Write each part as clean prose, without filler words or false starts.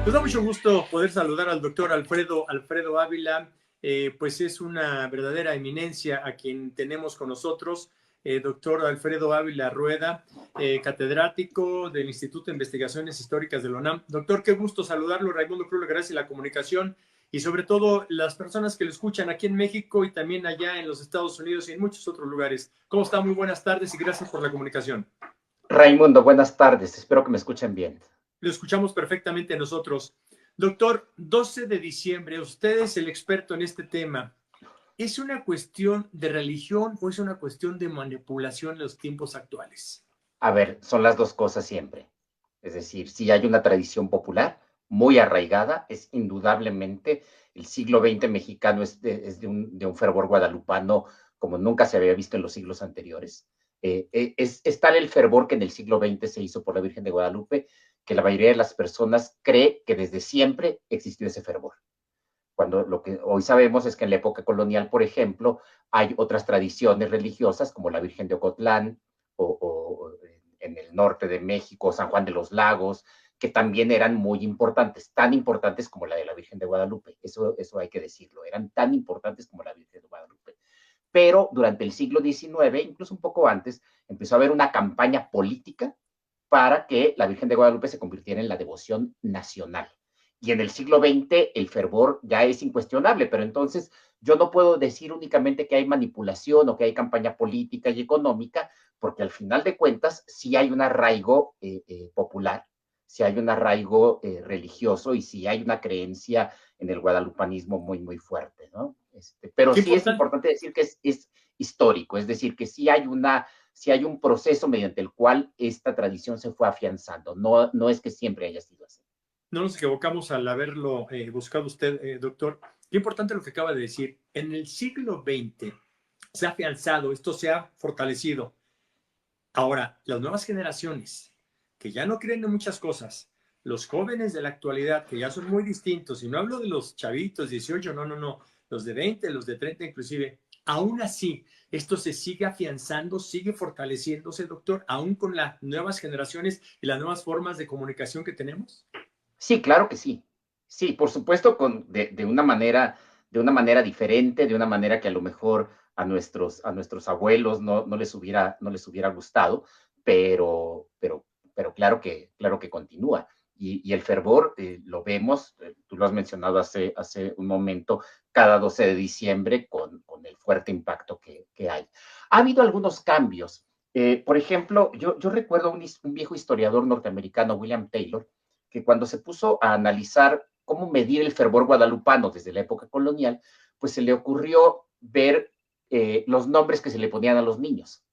Nos da mucho gusto poder saludar al doctor Alfredo Ávila, pues es una verdadera eminencia a quien tenemos con nosotros, doctor Alfredo Ávila Rueda, catedrático del Instituto de Investigaciones Históricas de la UNAM. Doctor, qué gusto saludarlo, Raimundo Cruz, gracias a la comunicación y sobre todo las personas que lo escuchan aquí en México y también allá en los Estados Unidos y en muchos otros lugares. ¿Cómo está? Muy buenas tardes y gracias por la comunicación. Raimundo, buenas tardes. Espero que me escuchen bien. Lo escuchamos perfectamente nosotros. Doctor, 12 de diciembre, usted es el experto en este tema. ¿Es una cuestión de religión o es una cuestión de manipulación en los tiempos actuales? A ver, son las dos cosas siempre. Es decir, si hay una tradición popular muy arraigada, es indudablemente el siglo XX mexicano de un fervor guadalupano como nunca se había visto en los siglos anteriores. Es tal el fervor que en el siglo XX se hizo por la Virgen de Guadalupe que la mayoría de las personas cree que desde siempre existió ese fervor. Cuando lo que hoy sabemos es que en la época colonial, por ejemplo, hay otras tradiciones religiosas como la Virgen de Ocotlán o en el norte de México, San Juan de los Lagos, que también eran muy importantes, tan importantes como la de la Virgen de Guadalupe. Eso hay que decirlo, eran tan importantes como la Virgen de Guadalupe. Pero durante el siglo XIX, incluso un poco antes, empezó a haber una campaña política para que la Virgen de Guadalupe se convirtiera en la devoción nacional. Y en el siglo XX el fervor ya es incuestionable, pero entonces yo no puedo decir únicamente que hay manipulación o que hay campaña política y económica, porque al final de cuentas sí hay un arraigo popular, sí hay un arraigo religioso y sí hay una creencia en el guadalupanismo muy, muy fuerte, ¿no? Pero Qué sí es importante. importante decir que es histórico, es decir, que sí hay un proceso mediante el cual esta tradición se fue afianzando, no es que siempre haya sido así. No nos equivocamos al haberlo buscado usted, doctor. Qué importante lo que acaba de decir. En el siglo XX se ha afianzado, esto se ha fortalecido. Ahora, las nuevas generaciones, que ya no creen en muchas cosas, los jóvenes de la actualidad, que ya son muy distintos, y no hablo de los chavitos, 18, no, no, no, los de 20, los de 30 inclusive, aún así, esto se sigue afianzando, sigue fortaleciéndose, doctor, aún con las nuevas generaciones y las nuevas formas de comunicación que tenemos. Sí, claro que sí. Sí, por supuesto, de una manera diferente, de una manera que a lo mejor a nuestros abuelos no les hubiera gustado, pero claro que continúa. Y el fervor lo vemos, tú lo has mencionado hace un momento, cada 12 de diciembre con el fuerte impacto que hay. Ha habido algunos cambios. Por ejemplo, yo recuerdo un viejo historiador norteamericano, William Taylor, que cuando se puso a analizar cómo medir el fervor guadalupano desde la época colonial, pues se le ocurrió ver los nombres que se le ponían a los niños.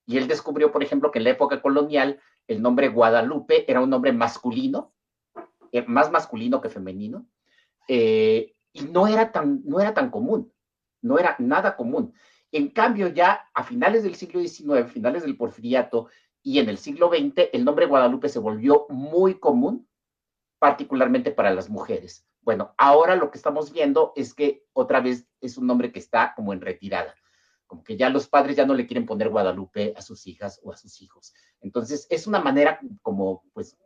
Y él descubrió, por ejemplo, que en la época colonial el nombre Guadalupe era un nombre masculino, más masculino que femenino, y no era tan común, no era nada común. En cambio, ya a finales del siglo XIX, finales del Porfiriato y en el siglo XX, el nombre Guadalupe se volvió muy común, particularmente para las mujeres. Bueno, ahora lo que estamos viendo es que otra vez es un nombre que está como en retirada, como que ya los padres ya no le quieren poner Guadalupe a sus hijas o a sus hijos. Entonces, es una manera como, pues,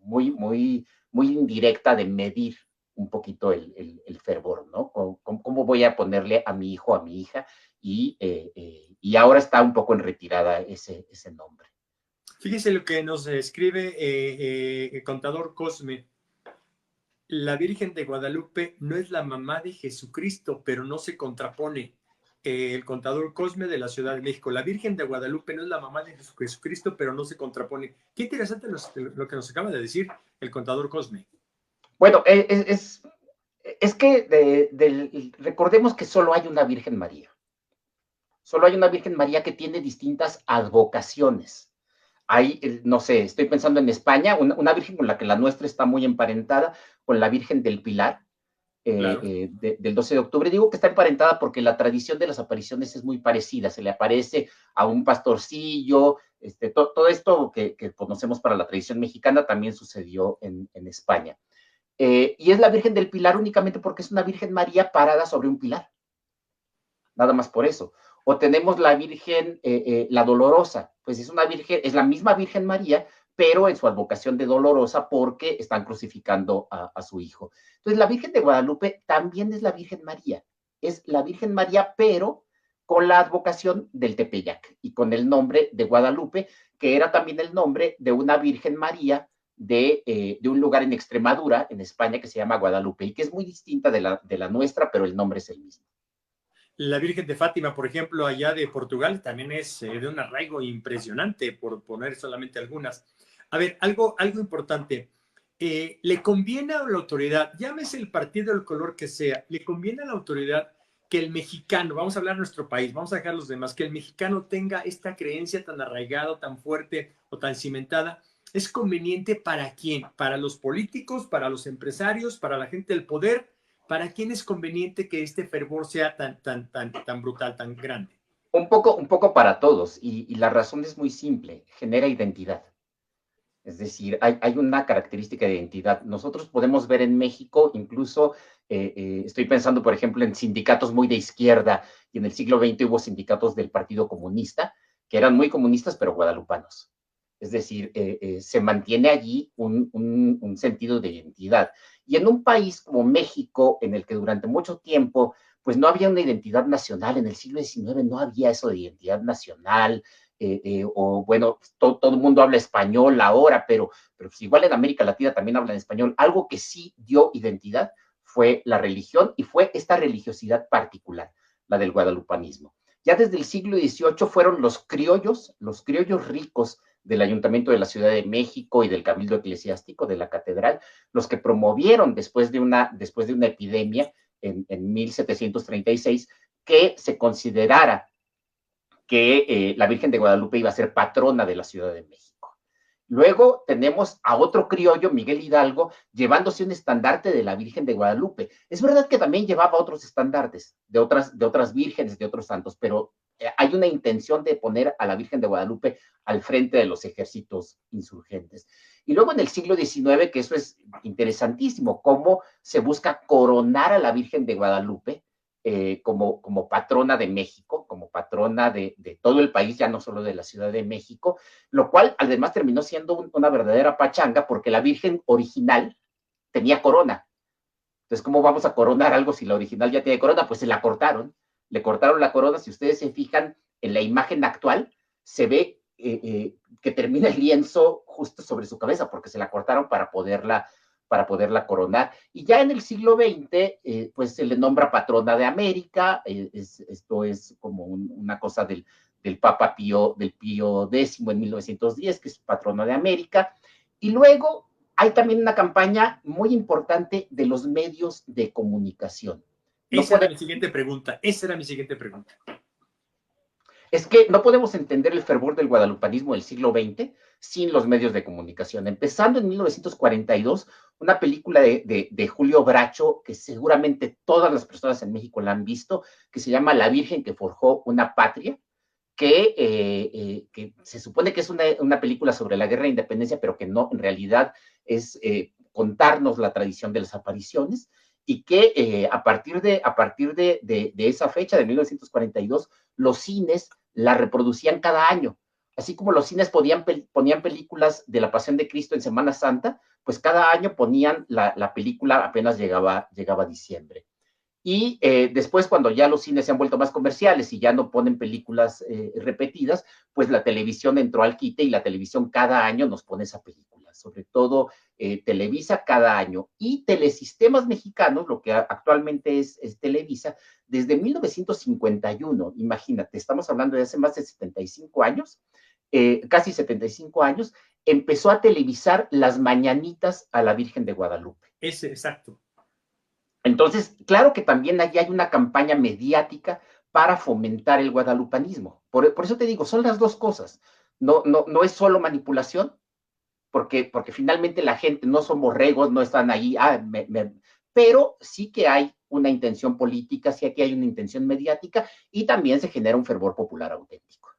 muy indirecta de medir un poquito el fervor, ¿no? ¿Cómo voy a ponerle a mi hijo, a mi hija? Y ahora está un poco en retirada ese nombre. Fíjese lo que nos escribe el contador Cosme. La Virgen de Guadalupe no es la mamá de Jesucristo, pero no se contrapone. El contador Cosme de la Ciudad de México. La Virgen de Guadalupe no es la mamá de Jesucristo, pero no se contrapone. Qué interesante lo que nos acaba de decir el contador Cosme. Bueno, es que recordemos que solo hay una Virgen María. Solo hay una Virgen María que tiene distintas advocaciones. Hay, no sé, estoy pensando en España, una Virgen con la que la nuestra está muy emparentada, con la Virgen del Pilar, Claro. del 12 de octubre. Digo que está emparentada porque la tradición de las apariciones es muy parecida. Se le aparece a un pastorcillo, todo esto que conocemos para la tradición mexicana también sucedió en España. Y es la Virgen del Pilar únicamente porque es una Virgen María parada sobre un pilar, nada más por eso. O tenemos la Virgen, la Dolorosa, pues es una Virgen, es la misma Virgen María, pero en su advocación de dolorosa porque están crucificando a su hijo. Entonces, la Virgen de Guadalupe también es la Virgen María. Es la Virgen María, pero con la advocación del Tepeyac y con el nombre de Guadalupe, que era también el nombre de una Virgen María de un lugar en Extremadura, en España, que se llama Guadalupe, y que es muy distinta de la nuestra, pero el nombre es el mismo. La Virgen de Fátima, por ejemplo, allá de Portugal, también es de un arraigo impresionante, por poner solamente algunas. A ver, algo importante. ¿Le conviene a la autoridad, llámese el partido, el color que sea, le conviene a la autoridad que el mexicano, vamos a hablar de nuestro país, vamos a dejar los demás, que el mexicano tenga esta creencia tan arraigada, tan fuerte o tan cimentada? ¿Es conveniente para quién? ¿Para los políticos, para los empresarios, para la gente del poder? ¿Para quién es conveniente que este fervor sea tan brutal, tan grande? Un poco para todos, y la razón es muy simple, genera identidad. Es decir, hay una característica de identidad. Nosotros podemos ver en México, incluso estoy pensando, por ejemplo, en sindicatos muy de izquierda, y en el siglo XX hubo sindicatos del Partido Comunista, que eran muy comunistas, pero guadalupanos. Es decir, se mantiene allí un sentido de identidad. Y en un país como México, en el que durante mucho tiempo, pues no había una identidad nacional, en el siglo XIX no había eso de identidad nacional, o bueno, todo el mundo habla español ahora, pero pues igual en América Latina también hablan español. Algo que sí dio identidad fue la religión, y fue esta religiosidad particular, la del guadalupanismo. Ya desde el siglo XVIII fueron los criollos ricos del Ayuntamiento de la Ciudad de México y del Cabildo Eclesiástico de la Catedral, los que promovieron después de una epidemia en 1736 que se considerara que la Virgen de Guadalupe iba a ser patrona de la Ciudad de México. Luego tenemos a otro criollo, Miguel Hidalgo, llevándose un estandarte de la Virgen de Guadalupe. Es verdad que también llevaba otros estandartes de otras vírgenes, de otros santos, pero hay una intención de poner a la Virgen de Guadalupe al frente de los ejércitos insurgentes. Y luego en el siglo XIX, que eso es interesantísimo, cómo se busca coronar a la Virgen de Guadalupe como patrona de México, como patrona de todo el país, ya no solo de la Ciudad de México, lo cual además terminó siendo una verdadera pachanga, porque la Virgen original tenía corona. Entonces, ¿cómo vamos a coronar algo si la original ya tiene corona? Pues se la cortaron, le cortaron la corona. Si ustedes se fijan en la imagen actual, se ve que termina el lienzo justo sobre su cabeza, porque se la cortaron para poderla coronar. Y ya en el siglo XX, pues se le nombra patrona de América. Esto es como una cosa del Papa del Pío X en 1910, que es patrona de América. Y luego hay también una campaña muy importante de los medios de comunicación. Esa era mi siguiente pregunta. Es que no podemos entender el fervor del guadalupanismo del siglo XX sin los medios de comunicación. Empezando en 1942, una película de Julio Bracho, que seguramente todas las personas en México la han visto, que se llama La Virgen que forjó una patria, que se supone que es una película sobre la guerra de independencia, pero que no, en realidad es contarnos la tradición de las apariciones, y que a partir de esa fecha, de 1942, los cines la reproducían cada año. Así como los cines ponían películas de la Pasión de Cristo en Semana Santa, pues cada año ponían la película apenas llegaba diciembre. Y después, cuando ya los cines se han vuelto más comerciales y ya no ponen películas repetidas, pues la televisión entró al quite, y la televisión cada año nos pone esa película, sobre todo Televisa cada año. Y Telesistemas Mexicanos, lo que actualmente es Televisa, desde 1951, imagínate, estamos hablando de hace más de 75 años, casi 75 años, empezó a televisar las mañanitas a la Virgen de Guadalupe. Exacto. Entonces, claro que también allí hay una campaña mediática para fomentar el guadalupanismo. Por eso te digo, son las dos cosas. No es solo manipulación, porque finalmente la gente, no son borregos, no están ahí, pero sí que hay una intención política, sí que hay una intención mediática, y también se genera un fervor popular auténtico.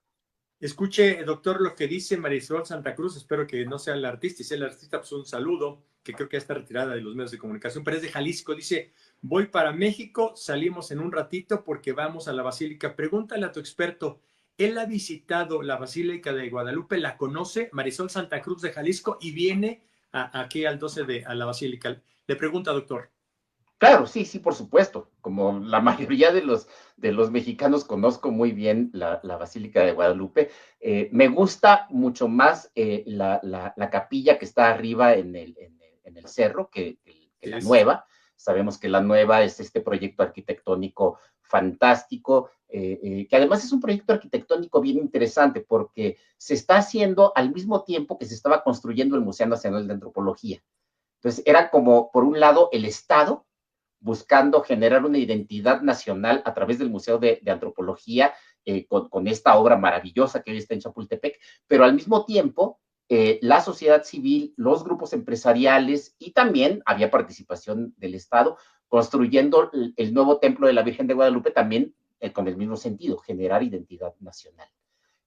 Escuche, doctor, lo que dice Marisol Santa Cruz. Espero que no sea la artista. Y si es la artista, pues un saludo, que creo que ya está retirada de los medios de comunicación, pero es de Jalisco. Dice: voy para México, salimos en un ratito porque vamos a la Basílica. Pregúntale a tu experto, Él ha visitado la Basílica de Guadalupe, la conoce, Marisol Santa Cruz de Jalisco, y viene aquí al 12 a la Basílica. Le pregunta, doctor. Claro, sí, sí, por supuesto. Como la mayoría de los mexicanos conozco muy bien la Basílica de Guadalupe. Me gusta mucho más la capilla que está arriba en el cerro que la nueva. Sabemos que la nueva es este proyecto arquitectónico fantástico, que además es un proyecto arquitectónico bien interesante porque se está haciendo al mismo tiempo que se estaba construyendo el Museo Nacional de Antropología. Entonces, era como, por un lado, el Estado buscando generar una identidad nacional a través del Museo de Antropología, con esta obra maravillosa que hoy está en Chapultepec, pero al mismo tiempo la sociedad civil, los grupos empresariales y también había participación del Estado construyendo el nuevo templo de la Virgen de Guadalupe también con el mismo sentido, generar identidad nacional.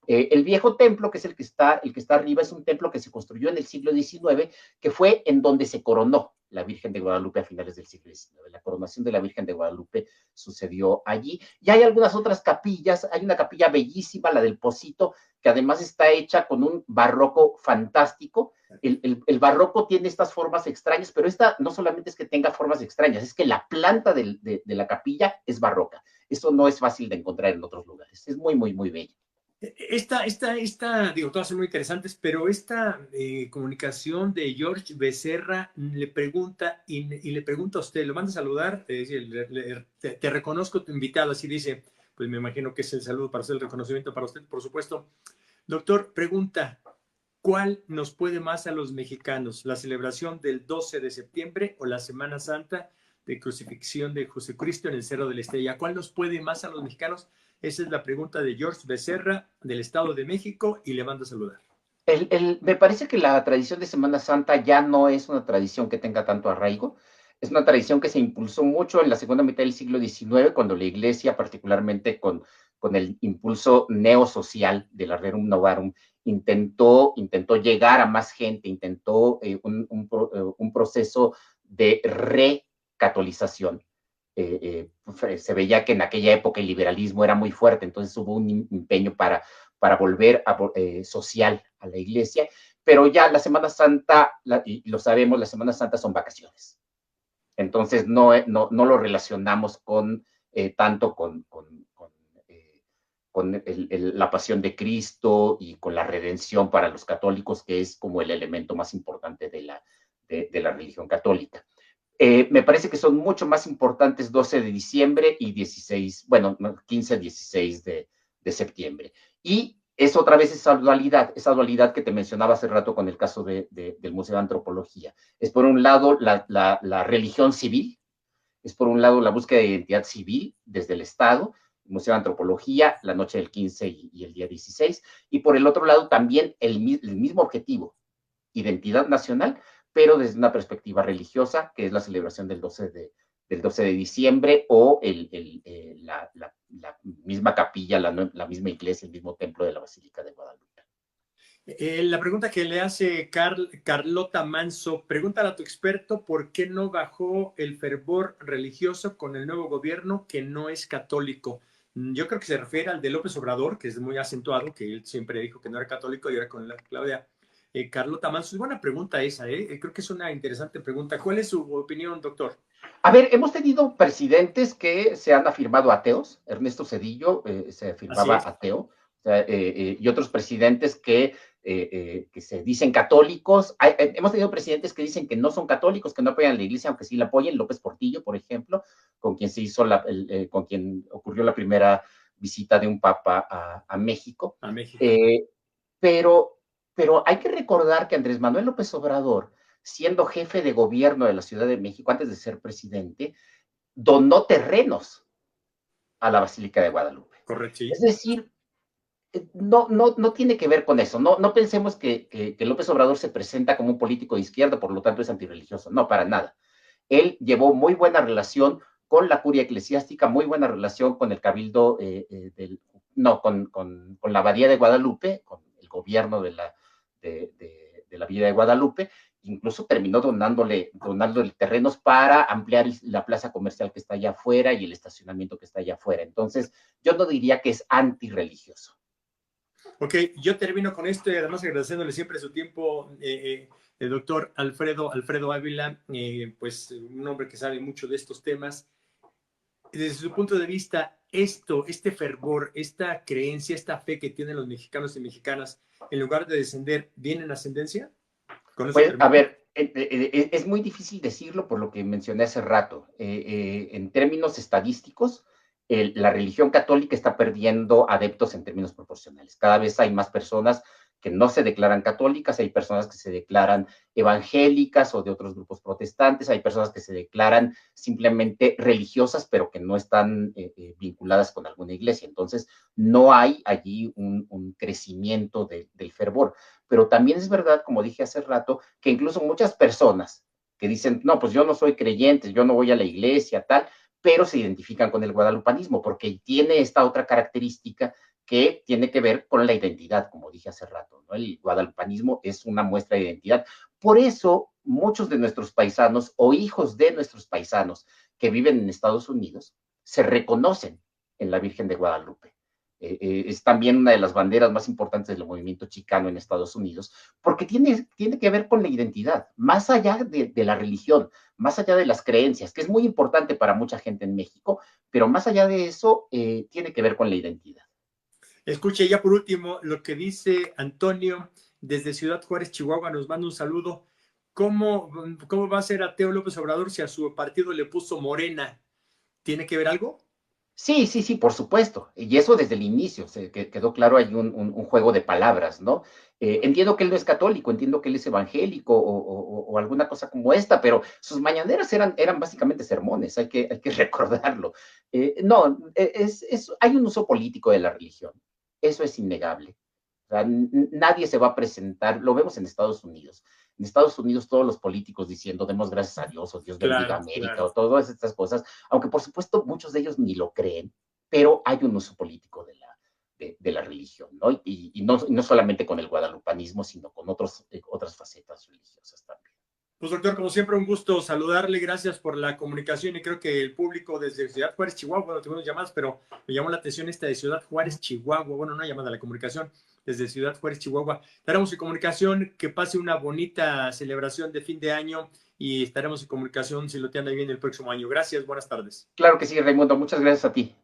El viejo templo, que es el que está arriba, es un templo que se construyó en el siglo XIX, que fue en donde se coronó la Virgen de Guadalupe a finales del siglo XIX. La coronación de la Virgen de Guadalupe sucedió allí. Y hay algunas otras capillas. Hay una capilla bellísima, la del Pocito, que además está hecha con un barroco fantástico. El barroco tiene estas formas extrañas, pero esta no solamente es que tenga formas extrañas, es que la planta de la capilla es barroca. Eso no es fácil de encontrar en otros lugares. Es muy, muy, muy bello. Digo, todas son muy interesantes, pero esta comunicación de George Becerra le pregunta y le pregunta a usted, lo manda a saludar, te reconozco tu invitado, así dice, pues me imagino que es el saludo para hacer el reconocimiento para usted, por supuesto. Doctor, pregunta, ¿cuál nos puede más a los mexicanos? ¿La celebración del 12 de septiembre o la Semana Santa de crucifixión de Jesucristo en el Cerro de la Estrella? ¿Cuál nos puede más a los mexicanos? Esa es la pregunta de George Becerra, del Estado de México, y le mando a saludar. Me parece que la tradición de Semana Santa ya no es una tradición que tenga tanto arraigo. Es una tradición que se impulsó mucho en la segunda mitad del siglo XIX, cuando la Iglesia, particularmente con el impulso neosocial de la Rerum Novarum, intentó llegar a más gente, intentó un proceso de recatolización. Se veía que en aquella época el liberalismo era muy fuerte, entonces hubo un empeño para volver social a la iglesia, pero ya la Semana Santa, y lo sabemos, la Semana Santa son vacaciones. Entonces no lo relacionamos tanto con la pasión de Cristo y con la redención para los católicos, que es como el elemento más importante de la religión católica. Me parece que son mucho más importantes 12 de diciembre y 16, bueno, 15, 16 de septiembre. Y es otra vez esa dualidad que te mencionaba hace rato con el caso del Museo de Antropología. Es por un lado la religión civil, es por un lado la búsqueda de identidad civil desde el Estado, el Museo de Antropología, la noche del 15 y el día 16, y por el otro lado también el mismo objetivo, identidad nacional, pero desde una perspectiva religiosa, que es la celebración del 12 de diciembre, o la misma capilla, la misma iglesia, el mismo templo de la Basílica de Guadalupe. La pregunta que le hace Carlota Manso, pregúntale a tu experto por qué no bajó el fervor religioso con el nuevo gobierno que no es católico. Yo creo que se refiere al de López Obrador, que es muy acentuado, que él siempre dijo que no era católico y ahora con la Claudia. Carlota Manso, es buena pregunta esa, creo que es una interesante pregunta. ¿Cuál es su opinión, doctor? A ver, hemos tenido presidentes que se han afirmado ateos. Ernesto Zedillo se afirmaba ateo. O sea, y otros presidentes que se dicen católicos. Hemos tenido presidentes que dicen que no son católicos, que no apoyan a la iglesia, aunque sí la apoyen. López Portillo, por ejemplo, con quien se hizo con quien ocurrió la primera visita de un papa a México. A México. Pero hay que recordar que Andrés Manuel López Obrador, siendo jefe de gobierno de la Ciudad de México, antes de ser presidente, donó terrenos a la Basílica de Guadalupe. Correcto. Sí. Es decir, no tiene que ver con eso. No pensemos que López Obrador se presenta como un político de izquierda, por lo tanto es antirreligioso. No, para nada. Él llevó muy buena relación con la curia eclesiástica, muy buena relación con el cabildo, con la Abadía de Guadalupe, con el gobierno de la Abadía de Guadalupe. Incluso terminó donándole terrenos para ampliar la plaza comercial que está allá afuera y el estacionamiento que está allá afuera. Entonces, yo no diría que es antirreligioso. Ok, yo termino con esto y además agradeciéndole siempre su tiempo, el doctor Alfredo Ávila, pues un hombre que sabe mucho de estos temas. Desde su punto de vista, este fervor, esta creencia, esta fe que tienen los mexicanos y mexicanas, en lugar de descender, ¿viene en ascendencia? Con eso Pues, a termino. ver, es muy difícil decirlo por lo que mencioné hace rato. En términos estadísticos, la religión católica está perdiendo adeptos en términos proporcionales. Cada vez hay más personas que no se declaran católicas, hay personas que se declaran evangélicas o de otros grupos protestantes, hay personas que se declaran simplemente religiosas, pero que no están vinculadas con alguna iglesia. Entonces, no hay allí un crecimiento del fervor. Pero también es verdad, como dije hace rato, que incluso muchas personas que dicen, no, pues yo no soy creyente, yo no voy a la iglesia, tal, pero se identifican con el guadalupanismo porque tiene esta otra característica que tiene que ver con la identidad, como dije hace rato, ¿no? El guadalupanismo es una muestra de identidad. Por eso, muchos de nuestros paisanos o hijos de nuestros paisanos que viven en Estados Unidos se reconocen en la Virgen de Guadalupe. Es también una de las banderas más importantes del movimiento chicano en Estados Unidos, porque tiene que ver con la identidad, más allá de la religión, más allá de las creencias, que es muy importante para mucha gente en México, pero más allá de eso, tiene que ver con la identidad. Escuche ya por último lo que dice Antonio desde Ciudad Juárez, Chihuahua, nos manda un saludo. ¿Cómo va a ser ateo López Obrador si a su partido le puso Morena? ¿Tiene que ver algo? Sí, sí, sí, por supuesto. Y eso desde el inicio, quedó claro, hay un juego de palabras, ¿no? Entiendo que él no es católico, entiendo que él es evangélico o alguna cosa como esta, pero sus mañaneras eran básicamente sermones, hay que recordarlo. No, hay un uso político de la religión, eso es innegable. O sea, nadie se va a presentar, lo vemos en Estados Unidos. En Estados Unidos todos los políticos diciendo demos gracias a Dios o Dios bendiga a Claro, América claro. o todas estas cosas, aunque por supuesto muchos de ellos ni lo creen, pero hay un uso político de la religión, ¿no? Y no solamente con el guadalupanismo, sino con otras facetas religiosas también. Pues doctor, como siempre, un gusto saludarle. Gracias por la comunicación y creo que el público desde Ciudad Juárez, Chihuahua, bueno, tuvimos llamadas, pero me llamó la atención esta de Ciudad Juárez, Chihuahua. Bueno, una llamada a la comunicación desde Ciudad Juárez, Chihuahua. Estaremos en comunicación, que pase una bonita celebración de fin de año y estaremos en comunicación si lo te anda bien el próximo año. Gracias, buenas tardes. Claro que sí, Raimundo, muchas gracias a ti.